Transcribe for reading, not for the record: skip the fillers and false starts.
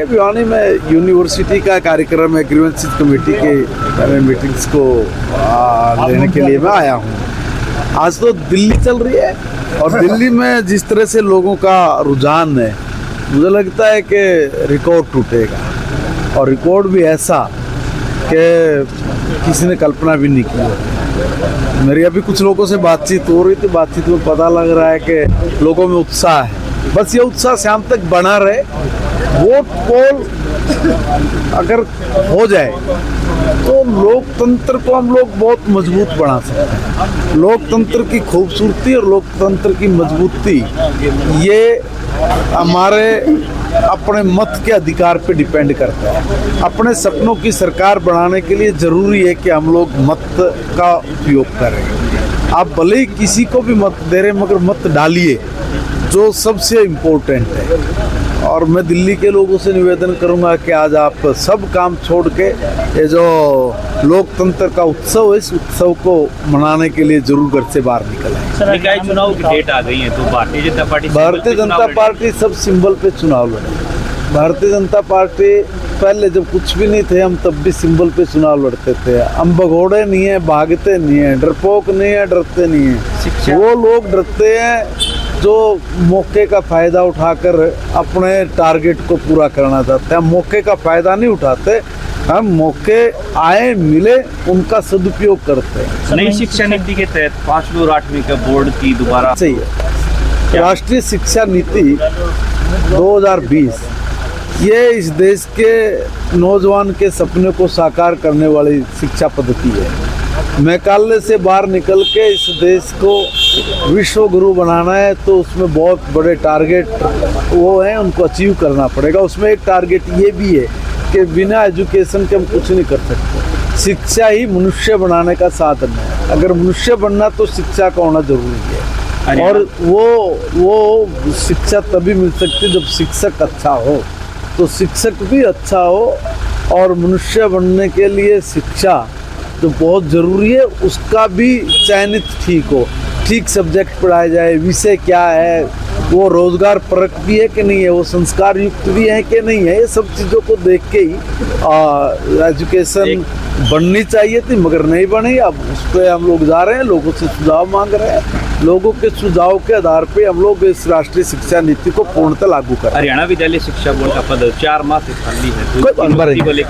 भिवानी में यूनिवर्सिटी का कार्यक्रम है, ग्रीवेंसेस कमेटी के मीटिंग्स को लेने के लिए मैं आया हूँ। आज तो दिल्ली चल रही है और दिल्ली में जिस तरह से लोगों का रुझान है, मुझे लगता है कि रिकॉर्ड टूटेगा और रिकॉर्ड भी ऐसा कि किसी ने कल्पना भी नहीं की। मेरी अभी कुछ लोगों से बातचीत हो रही थी, बातचीत में पता लग रहा है कि लोगों में उत्साह है। बस ये उत्साह शाम तक बना रहे। वोट पोल अगर हो जाए तो लोकतंत्र को हम लोग बहुत मजबूत बना सकते हैं। लोकतंत्र की खूबसूरती और लोकतंत्र की मजबूती ये हमारे अपने मत के अधिकार पे डिपेंड करता है। अपने सपनों की सरकार बनाने के लिए ज़रूरी है कि हम लोग मत का उपयोग करें। आप भले ही किसी को भी मत दे रहे मगर मत डालिए, जो सबसे इम्पोर्टेंट है। और मैं दिल्ली के लोगों से निवेदन करूंगा कि आज आप सब काम छोड़ के ये जो लोकतंत्र का उत्सव है, इस उत्सव को मनाने के लिए जरूर घर से बाहर निकल आए। निकाय चुनाव की डेट आ गई है तो भारतीय जनता पार्टी सब सिंबल पे चुनाव लड़े। भारतीय जनता पार्टी पहले जब कुछ भी नहीं थे हम तब भी सिंबल पे चुनाव लड़ते थे। हम भगोड़े नहीं है, भागते नहीं है, डरपोक नहीं है, डरते नहीं है। वो लोग डरते हैं जो मौके का फ़ायदा उठाकर अपने टारगेट को पूरा करना चाहते हैं। हम मौके का फ़ायदा नहीं उठाते, हम मौके आए मिले उनका सदुपयोग करते हैं। नई शिक्षा नीति के तहत 5वीं और 8वीं का बोर्ड की दोबारा सही है। राष्ट्रीय शिक्षा नीति 2020 ये इस देश के नौजवान के सपने को साकार करने वाली शिक्षा पद्धति है। मैकाले से बाहर निकल के इस देश को विश्व गुरु बनाना है तो उसमें बहुत बड़े टारगेट वो हैं, उनको अचीव करना पड़ेगा। उसमें एक टारगेट ये भी है कि बिना एजुकेशन के हम कुछ नहीं कर सकते। शिक्षा ही मनुष्य बनाने का साधन है। अगर मनुष्य बनना तो शिक्षा का होना जरूरी है और वो शिक्षा तभी मिल सकती है जब शिक्षक अच्छा हो। तो शिक्षक भी अच्छा हो और मनुष्य बनने के लिए शिक्षा तो बहुत ज़रूरी है, उसका भी चयनित ठीक हो, ठीक सब्जेक्ट पढ़ाया जाए, विषय क्या है, वो रोज़गार परक भी है कि नहीं है, वो संस्कार युक्त भी है कि नहीं है। ये सब चीज़ों को देख के ही एजुकेशन बननी चाहिए थी मगर नहीं बनी। अब उस पर हम लोग जा रहे हैं, लोगों से सुझाव मांग रहे हैं। लोगों के सुझाव के आधार पे हम लोग इस राष्ट्रीय शिक्षा नीति को पूर्णतः लागू करें। हरियाणा विद्यालय शिक्षा बोर्ड का पद 4 माह से खाली है। कोई